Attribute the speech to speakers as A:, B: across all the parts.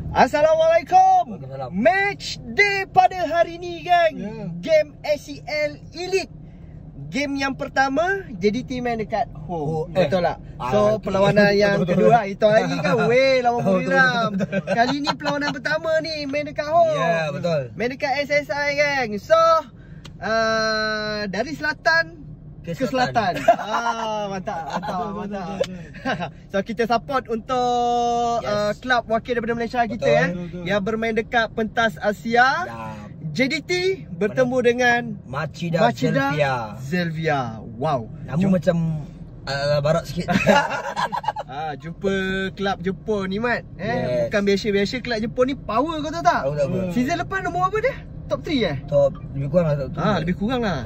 A: Assalamualaikum.
B: Waalaikumsalam.
A: Match day pada hari ni gang. Game ACL Elite. Game yang pertama JDT main dekat home. Betul tak? So perlawanan yang kedua itu lagi kan weh lawan Buriram. Kali ni perlawanan pertama ni main dekat home.
B: Ya, betul.
A: Main dekat SSI gang. So dari selatan ke selatan. Mantap. So kita support untuk klub wakil daripada Malaysia kita yang bermain dekat pentas Asia. JDT bertemu dengan
B: Machida
A: Zelvia. Wow.
B: Namun macam barat sikit.
A: Jumpa klub Jepun ni Mat. Bukan biasa-biasa, klub Jepun ni power kau tahu tak? Season lepas nombor apa dia? Top 3
B: Top lebih kurang lah top 3.
A: Lebih kurang lah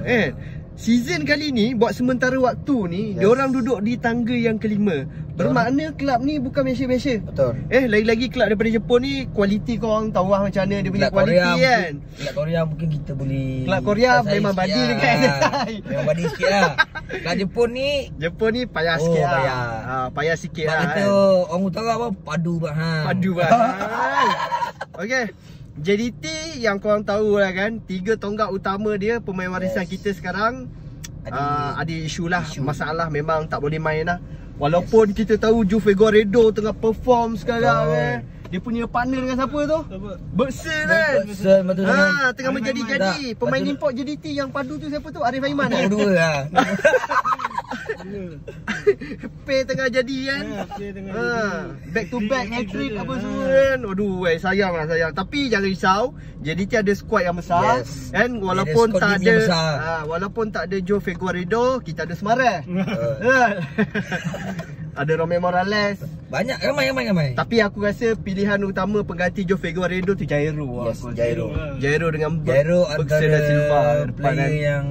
A: season kali ni buat sementara waktu ni diorang duduk di tangga yang kelima. Bermakna kelab ni bukan biasa-biasa.
B: Betul.
A: Lagi-lagi kelab daripada Jepun ni kualiti korang tahu lah macam mana dia punya kualiti kan.
B: Kelab Korea mungkin kita boleh.
A: Kelab Korea memang badi dekat SSI.
B: Memang badi sikit lah. Kelab Jepun ni payah sikit lah. Payah sikit lah. Kata orang utara apa? Padu bahan.
A: Okay, JDT yang korang tahu lah kan, 3 tonggak utama dia pemain warisan kita sekarang ada isu lah, masalah memang tak boleh main lah. Walaupun kita tahu Joe Figueiredo tengah perform sekarang dia punya partner dengan siapa tu? Bersen kan? Tengah menjadi-jadi. Pemain import JDT yang padu tu siapa tu? Arif Aiman kan?
B: Dua lah.
A: Pay tengah jadi kan? Back to back hat-trick apa semua kan? Aduh sayang. Tapi jangan risau, JDT ada squad yang besar kan? Walaupun tak ada Joe Figueiredo, kita ada Semarang. Ada Romeo Morales.
B: Banyak ramai.
A: Tapi aku rasa pilihan utama pengganti Joe Figueiredo tu Jairo. Jairo dengan
B: Bergson
A: dan Silva,
B: player yang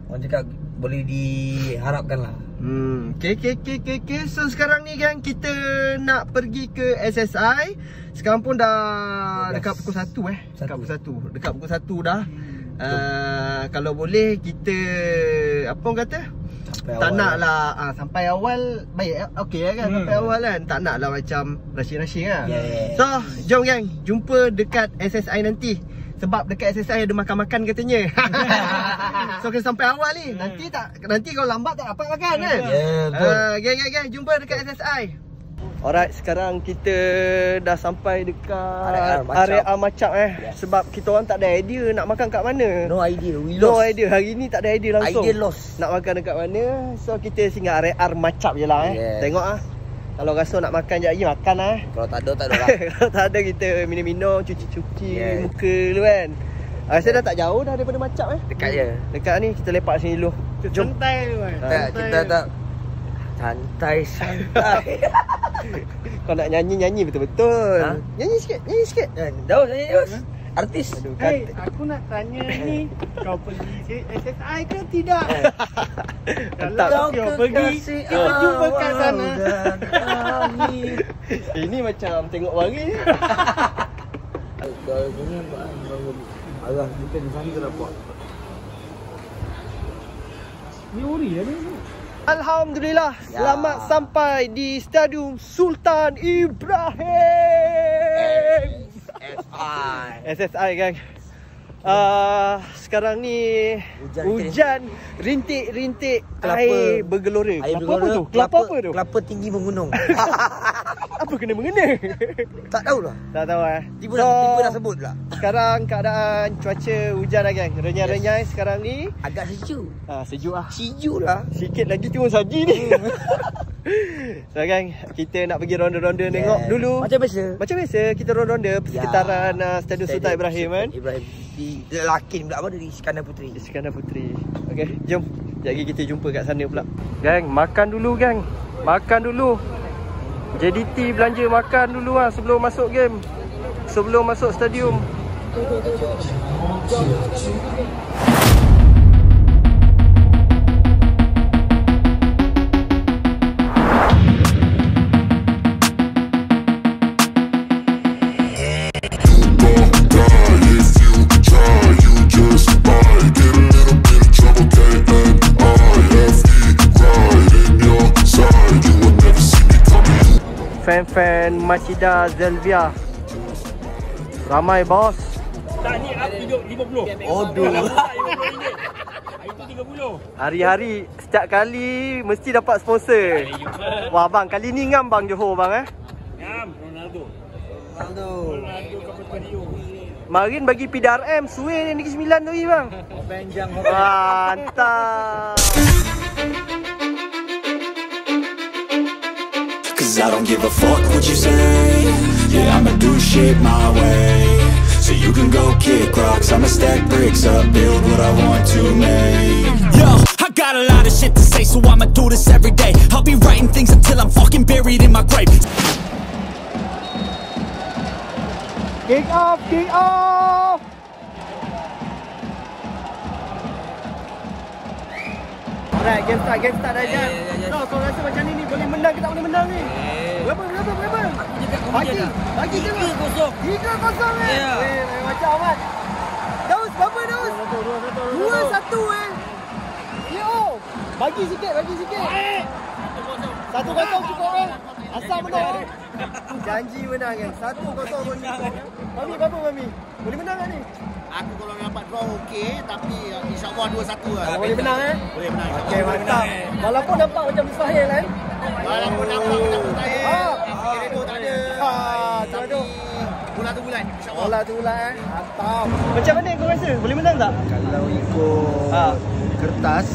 B: orang cakap boleh diharapkan lah.
A: Okay. So sekarang ni kan kita nak pergi ke SSI. Sekarang pun dah dekat pukul 1 Dekat pukul 1 dah. Kalau boleh kita apa orang kata? Tak nak lah sampai awal baik okey kan, sampai awal kan. Tak nak lah macam rushing lah. So jom gang, jumpa dekat SSI nanti. Sebab dekat SSI ada makan-makan katanya. So kena sampai awal ni. Nanti kalau lambat tak dapat makan kan. Gang, jumpa dekat SSI. Alright, sekarang kita dah sampai dekat area Macap Sebab kita orang tak ada idea nak makan kat mana.
B: No idea.
A: Hari ni tak ada idea langsung.
B: Idea lost.
A: Nak makan dekat mana. So kita singgah area Macap je lah Tengok kalau rasa nak makan je lagi makan lah.
B: Kalau tak ada lah.
A: Kalau tak ada kita minum-minum, cuci muka dulu kan. Rasa dah tak jauh dah daripada Macap
B: Dekat je.
A: Dekat ni kita lepak sini dulu. Jom.
C: Santai tu
B: Kita tak santai.
A: Kau nak nyanyi betul-betul. Nyanyi sikit.
B: Jauh nyanyi terus. Artis.
C: Aku nak tanya ni, kau pergi SSI ke tidak?
A: Kalau
C: kau pergi, kita jumpa kat sana.
A: Ini macam tengok wari.
B: Kalau ni arah kita di sana dapat.
C: Ni ori ni.
A: Alhamdulillah, selamat sampai di Stadium Sultan Ibrahim. SSI gang. Sekarang ni hujan rintik-rintik, air bergelora. Kelapa apa tu?
B: Kelapa tinggi mengunung.
A: Apa kena mengena?
B: Tak tahu lah.
A: Tak tahu
B: Tiba dah sebut pula.
A: Sekarang keadaan cuaca hujan lah gang. Renyai-renyai sekarang ni.
B: Agak sejuk.
A: Sejuk lah.
B: Sejuk lah.
A: Sikit lagi turun salji ni. So gang, kita nak pergi ronda-ronda tengok dulu.
B: Macam biasa
A: kita ronda-ronda persekitaran Stadium Sultan Ibrahim kan.
B: Di Lakin pula apa dari Iskandar Putri.
A: Okey, jom. Sekejap lagi kita jumpa kat sana pula. Gang, makan dulu. JDT belanja makan dulu sebelum masuk game. Sebelum masuk stadium. Fan Machida Zelvia Ramai bos.
C: Tak, ni aku tunjuk 50.
B: Aduh.
C: Itu 30.
A: Hari-hari setiap kali mesti dapat sponsor. Wah bang, kali ni ngam bang Johor bang
C: Ngam, Ronaldo Capario.
A: Marin bagi PDRM suai ni Negeri Sembilan tu bang.
B: Benjang.
A: Mantap.
D: Cause I don't give a fuck what you say. Yeah, I'ma do shit my way. So you can go kick rocks, I'ma stack bricks up, build what I want to make. Yo, I got a lot of shit to say, so I'ma do this every day. I'll be writing things until I'm fucking buried in my grave.
A: Kick off, kick off. Alright, game start dah Jan. Kau rasa macam ni boleh menang ke tak boleh menang ni? Berapa? Bagi je lah. 3-0 macam Ahmad. Daus, berapa Daus? 2-1 Yo, bagi sikit. 1-0 cukup asal menang janji menang kan. 1-0 menang. Mami, berapa Mami? Boleh menang tak ni?
E: Aku kalau dapat draw okey, tapi insya-Allah 2-1 lah.
A: Boleh menang
E: Boleh menang.
A: Okey, mantap. Walaupun nampak macam mustahil kan?
E: Walaupun nampak macam mustahil. Kira tak ada.
A: Tapi
E: bola tu bulan insya-Allah.
A: Bola tu bulan mantap. Macam mana kau rasa? Boleh menang tak?
B: Kalau ikut kertas,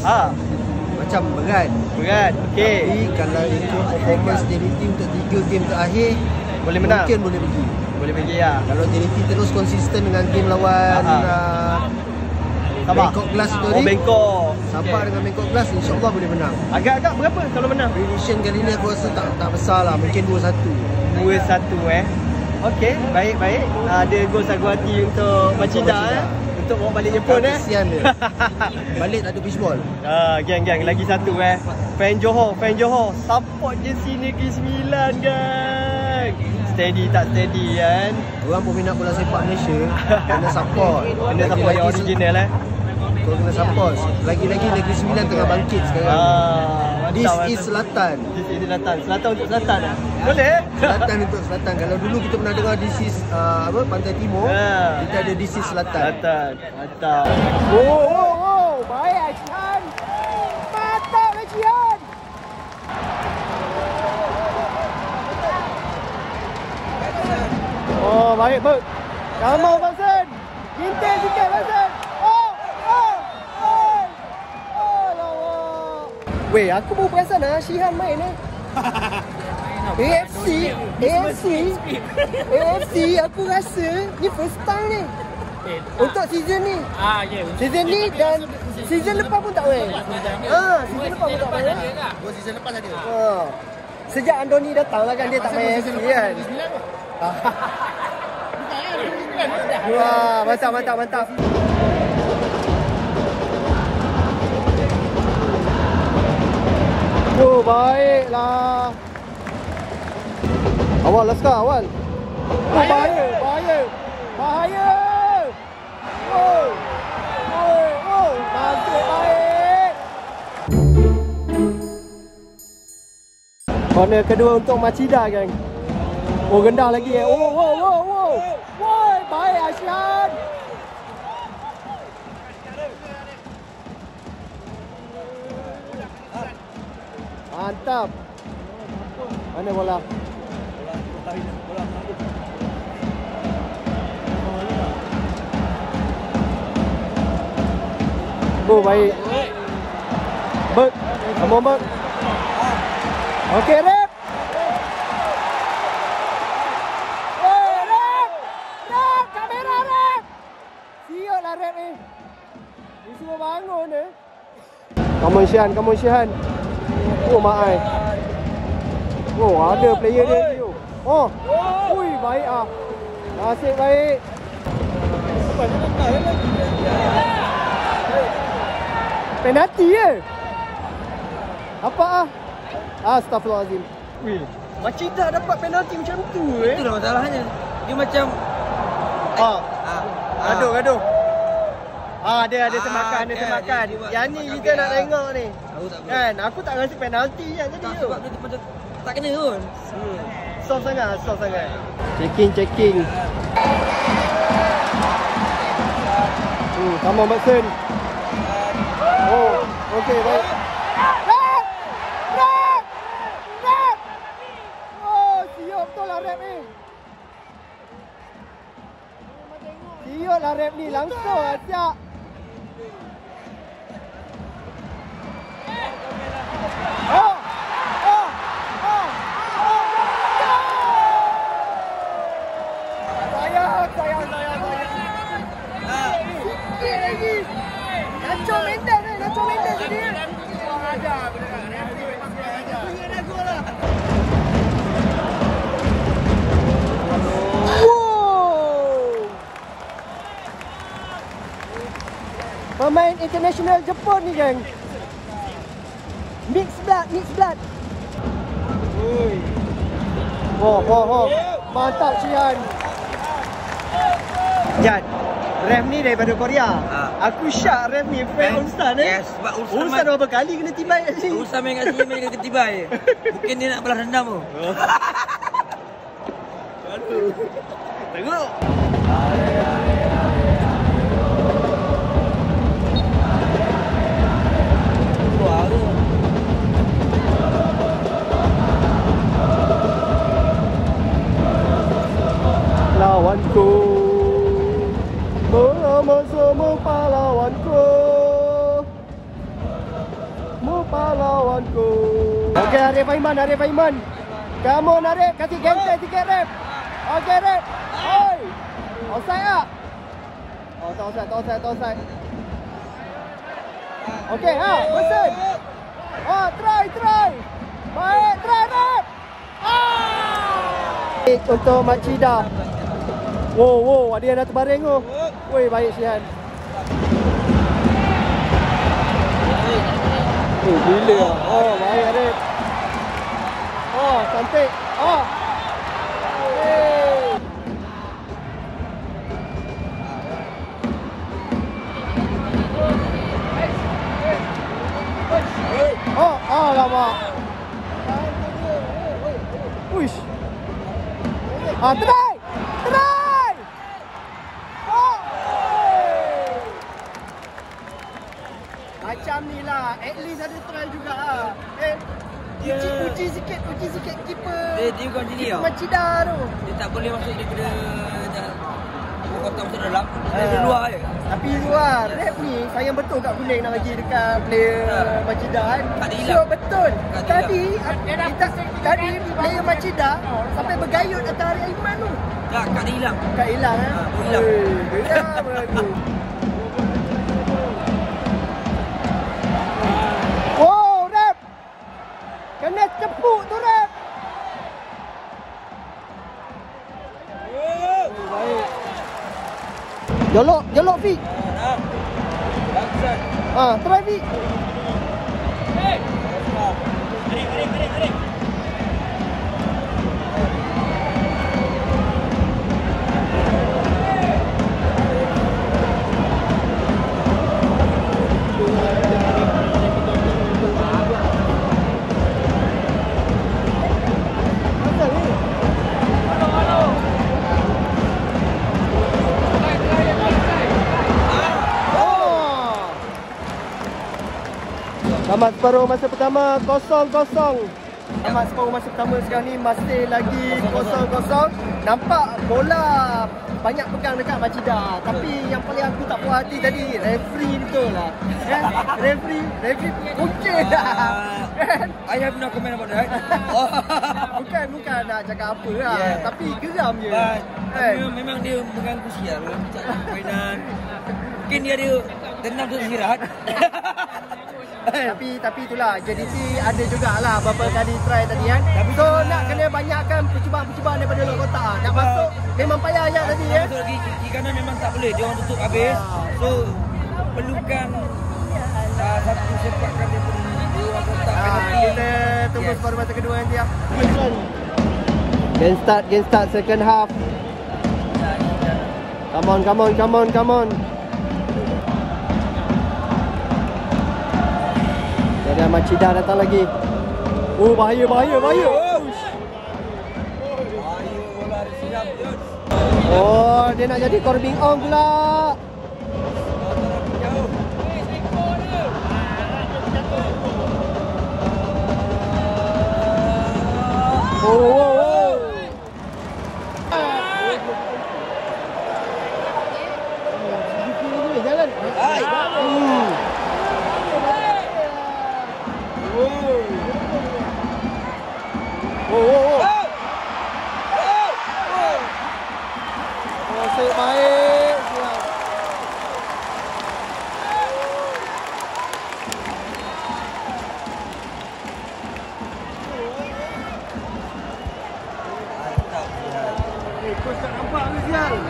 B: macam berat.
A: Okey.
B: Tapi kalau ikut performance Trinity untuk 3 game terakhir,
A: boleh menang.
B: Mungkin boleh pergi.
A: Boleh pergi ya.
B: Kalau Trinity terus konsisten dengan game lawan Bangkok Glass tu ni.
A: Bangkok.
B: Sabar dengan Bangkok Glass, insya-Allah boleh menang.
A: Agak-agak berapa kalau menang?
B: Prediction kali ni aku rasa tak besar lah, mungkin 2-1.
A: 2-1 Okey, baik. Ada gol sagu hati untuk Machinda untuk bawa balik Jepun
B: Kesian dia. Balik tak ada fishball.
A: Geng lagi satu Fan Johor, support jersey Negeri Sembilan gang. Steady tak steady kan.
B: Orang peminat bola sepak Malaysia kena support.
A: Kena support yang original
B: Kau kena support. Lagi-lagi Negeri Sembilan tengah bangkit sekarang. This is Selatan.
A: Selatan untuk Selatan boleh?
B: Selatan untuk Selatan. Kalau dulu kita pernah dengar this is Pantai Timur, kita ada this is Selatan.
A: Mantap. Oh, baik Aishan. Mantap Aishan. Oh, baik Bek. Come on Bazan. Gintai sikit Bazan. Weh, aku baru perasan Shihan main AFC aku rasa ni first time ni. Untuk season ni. Season ni dan season lepas pun tak main. Season lepas pun tak main.
E: Season lepas ada.
A: Sejak Andoni datang lah kan dia tak main AFC kan. Wah, mantap. Oh, baiklah. Awal Laskar, awal. Oh, bahaya. Oh, masuk baik. Corner kedua untuk Machinda gang. Oh, rendah lagi Oh, baik Asyan. Mantap. Mana bola? Oh, baik. Bek. Come on, Bek. Okey, Rep. Rep. Kamera, Rep. Siap lah, Rep ni. Dia semua bangun ni. Come on, Syihan. Oh, mak ai. Oh, ada player dia tu. Oh. Ui, baik ah. Nasib baik. Penalti Apa Astaghfirullahalazim. Weh, Machinda dapat penalti macam tu
B: Itulah masalahnya. Dia macam
A: gaduh. Dia ada semakan. Yang ni kita nak tengok ni. Kan, aku tak rasa penalti yang tadi tu.
B: Sebab dia macam tak kena pun.
A: Soft sangat. Checking. Come on, Maxen. Oh, okey, baik. Rap! Rap! Rap! Oh, siap betul lah rap ni. Siap lah rap ni, langsung lah, siap. Oh! Oh! Oh! Oh! Sayang. Sikit lagi. Nacho Mendes tadi. Pemain international Jepun ni, geng. Mix blood. Oi. Oh. Mantap, Cian. Jan, ref ni daripada Korea. Aku syak ref ni fan Ulsan ni.
B: Yes, sebab
A: Ulsan berapa kali kena tibai kat sini.
B: Ulsan main kat sini main kena tibai. Mungkin dia nak balas dendam tu.
A: Aduh. Tengok. Lawanku, bersama semua pahlawanku, pahlawanku. Okey, Arif Aiman. Kamu narik, kasih gangster sikit, Rep. Okey, Rep. Oi. Offside tak? Oh, tak offside. Okey, Bosan. Oh, try. Baik, try, Rep. Untuk Machida. Wow, ada yang dah terbaring tu. Woi, baik Sihan. Gila lah. Oh, baik Arif. Oh, cantik. Oh. Oh, alamak. Uish. Try. Oh. Macam ni lah. At least ada try juga lah. Uji sikit keeper.
B: Dia bukan macam ni tau.
A: Machida tu.
B: Dia tak boleh masuk daripada kotak masuk dalam. Dia luar je.
A: Tapi luar. Rep ni sayang betul kat kuning nak bagi dekat player Machida kan. So betul. Tadi player Machida sampai bergayut atas Arif Aiman tu.
B: Tak, kad dia hilang.
A: Kad hilang kan?
B: Hilang.
A: Geram aku. Oh, Rep. Kena cepuk tu, Rep. Baik. Jolok Fik. Try Fik. Adik. Tamat separuh masa pertama 0-0. Tamat separuh masa pertama sekarang ni masih lagi 0-0. Nampak bola banyak pegang dekat Machida. Tapi yang paling aku tak puas hati tadi, referee betul lah. Kan? Referee kucing dah.
B: I have no comment about that.
A: Bukan nak cakap apa lah. Yeah. Tapi geram je.
B: Memang dia mengganggu sial permainan. Mungkin dia ada dendam tu istirahat.
A: Tapi itulah JDT ada jugalah beberapa kali try tadi kan. So nak kena banyakkan percubaan daripada luar kotak. Nak masuk memang payah ayat tadi ya.
B: Masuk lagi kiri kanan memang tak boleh. Dia orang tutup habis. So perlukan satu sepakan dia pun luar kotak.
A: Kita tunggu separuh masa kedua nanti ya. Game start second half. Come on. Ada Machida datang lagi. Oh, bahaya. Oh, dia nak jadi Corbin Ong pula. Jalan. Baik.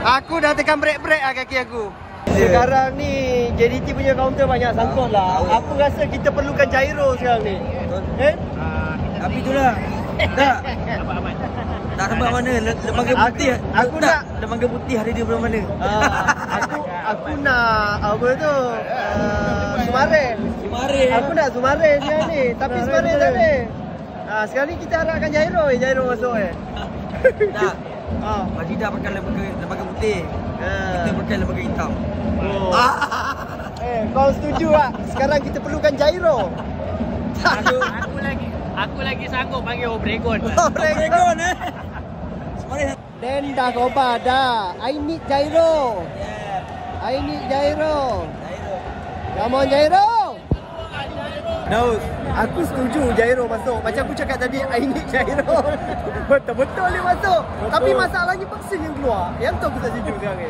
A: Aku dah tekan brake kaki aku. Sekarang ni JDT punya counter banyak sangkut lah. Aku rasa kita perlukan gyro sekarang ni.
B: Tapi itulah. Tak. Tak nampak mana lembaga putih.
A: Aku nak
B: lembaga putih ada di belah mana.
A: Aku nak apa tu? Sumarin. Aku nak Sumarin sekarang ni. Tapi Sumarin tak ada. Sekarang ni kita harapkan gyro masuk
B: Tak. Haji dah pakai lembaga putih. Kita pakai lembaga hitam.
A: Kau setuju tak? Sekarang kita perlukan gyro.
C: Aku lagi sanggup panggil Obregon.
A: Obregon Dan dah gobar dah. I need gyro. I need gyro. Come on gyro. No, aku setuju gyro masuk. Macam aku cakap tadi, I need gyro. Betul-betul dia masuk. Tapi masalahnya vaksin yang keluar. Yang tu aku tak setuju sekarang ni.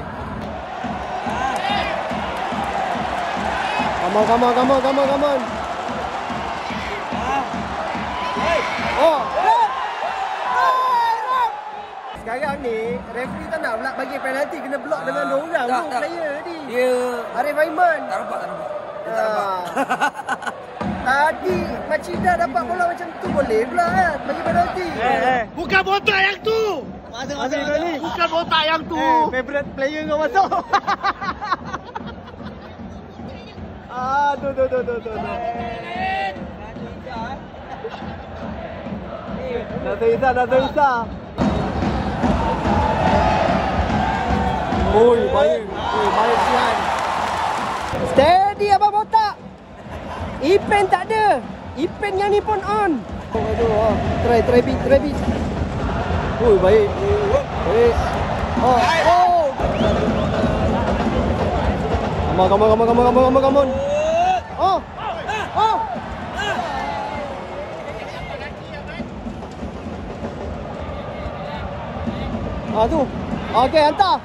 A: Come on. Sekarang ni referee tak nak pula bagi penalti, kena block dengan dua orang tu player ni.
B: Dia
A: Arif Aiman.
B: Tak nampak.
A: Tadi Macida dapat bola macam tu boleh pula kan bagi penalti.
E: Bukan botak yang tu. Bukan botak yang tu.
A: Favorite player kau masuk. Tuh. Dah terisah. Baik Sihan. Steady abang botak. Ipen tak ada. Ipen yang ni pun on. Try bit. Baik. Come on. Tu. Okey, hantar.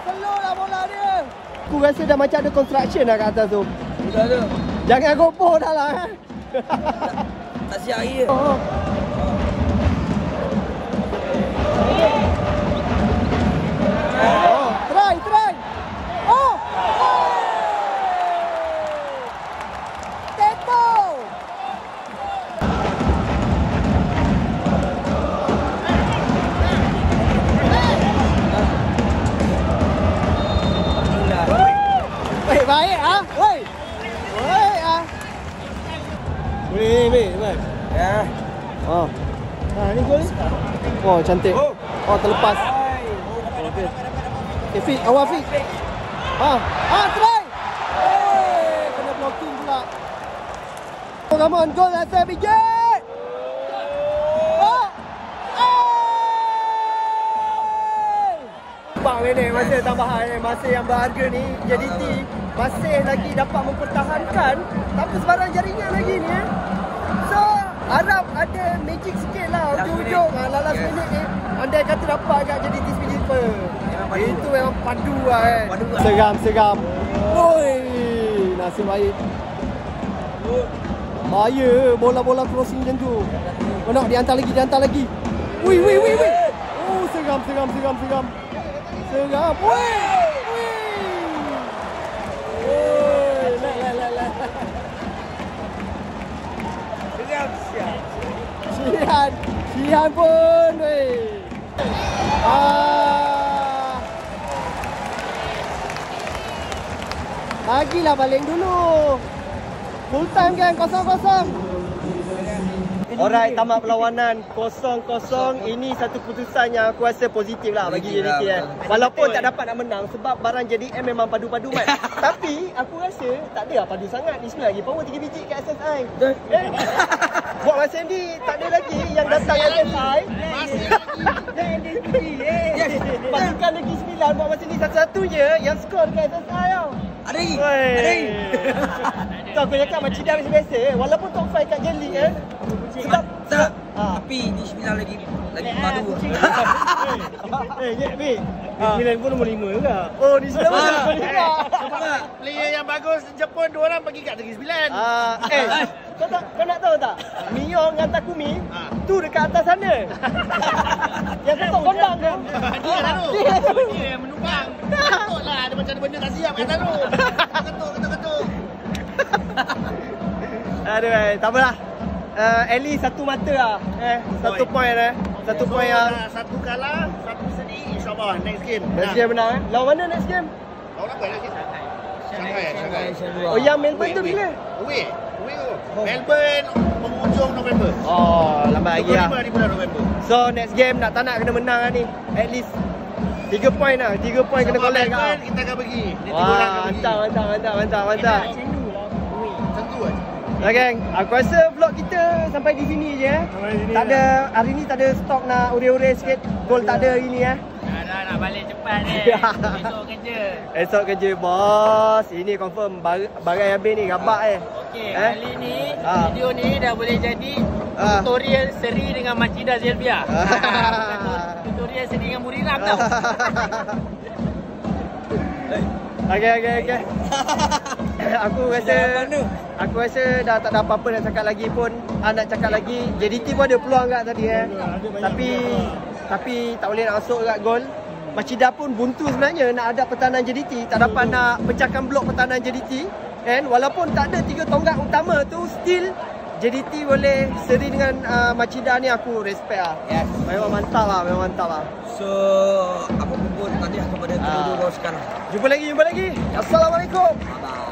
A: Slow lah bola dia. Aku rasa dah macam ada construction dah kat atas tu.
B: Ada.
A: Jangan gopoh dah lah.
B: Tak siap air.
A: Try. Tempo. Baik ah. Woi. Baik.
B: Ya.
A: Ni gol ni. Cantik. Terlepas. Okey, Fit, awal Fit. Try. Kena blocking pula. Come on, goal that's a big get. Bang ni masa tambahan masa yang berharga ni JDT masih lagi dapat mempertahankan tanpa sebarang jaringan lagi ni. So harap ada magic sikit lah ujung-ujung last minit ni. Andai kata dapat agak JDT Speedster. Itu memang padu lah Seram. Oi, nasib baik. Bahaya bola-bola crossing macam tu. Nak dihantar lagi. Wih. Seram. Sihan pun Lagilah balik dulu. Full time kan, 0-0. Alright, tamat perlawanan 0-0. Ini satu keputusan yang aku rasa positif lah bagi JDT Walaupun tak dapat nak menang sebab barang JDM memang padu-padu mat. Tapi aku rasa tak ada lah padu sangat. Ni sebenarnya lagi power 3 biji kat SSI. Buat masa ni tak ada lagi yang datang SSI.
E: Masih lagi.
A: Pasukan Negeri Sembilan buat masa ni satu-satu je yang skor kat SSI tau.
B: Ada lagi.
A: Tu aku cakap macam dah biasa-biasa walaupun top 5 kat J League sebab
B: tapi di 9 lagi padu.
A: Sembilan pun nombor 5 juga. Oh, di Sembilan pun nombor 5.
E: Player yang bagus Jepun 2 orang pergi kat Negeri Sembilan.
A: Kau nak tahu tak? Miyong dengan Takumi tu dekat atas sana. Yang ketuk kondang tu.
E: Dia lah tu. Dia yang menumpang. Ketuk lah. Ada macam ada benda tak siap kat sana. Ketuk.
A: Aduh, tak apalah. At least satu mata lah. Satu point Satu point yang
E: satu kalah, satu sedih. InsyaAllah next game.
A: Next game menang Lawan mana next game?
E: Lawan apa lagi? Shanghai.
A: Oh, yang Melbourne tu bila?
E: Away tu. Melbourne penghujung November.
A: Oh, lambat lagi lah.
E: 25 di bulan November.
A: So next game nak tak nak kena menang lah ni. At least 3 point lah. 3 point kena collect lah.
E: Kita akan pergi.
A: Wah, mantap.
E: Tentu kan.
A: Nah geng, aku rasa vlog kita sampai di sini je Tak ada, hari ni tak ada stok nak ure-ure sikit. Gol tak ada hari ni
C: Dah nak balik cepat ni. Esok kerja.
A: Esok kerja bos. Ini confirm barai habis ni rabak
C: Okey, kali ni video ni dah boleh jadi tutorial seri dengan Machida Zelvia. Tutorial seri dengan Muriram tau.
A: Okay. Aku rasa dah tak ada apa-apa nak cakap lagi pun. Nak cakap lagi JDT pun ada peluang kat tadi Tapi tak boleh nak masuk kat gol. Machida pun buntu sebenarnya nak ada pertahanan JDT, tak dapat nak pecahkan blok pertahanan JDT. And walaupun tak ada 3 tonggak utama tu, still JDT boleh seri dengan Machida ni, aku respect lah.
B: Yes.
A: Memang mantap lah.
B: So, apa pun tadi kepada kedua-dua sekarang.
A: Jumpa lagi. Assalamualaikum.
B: Bye.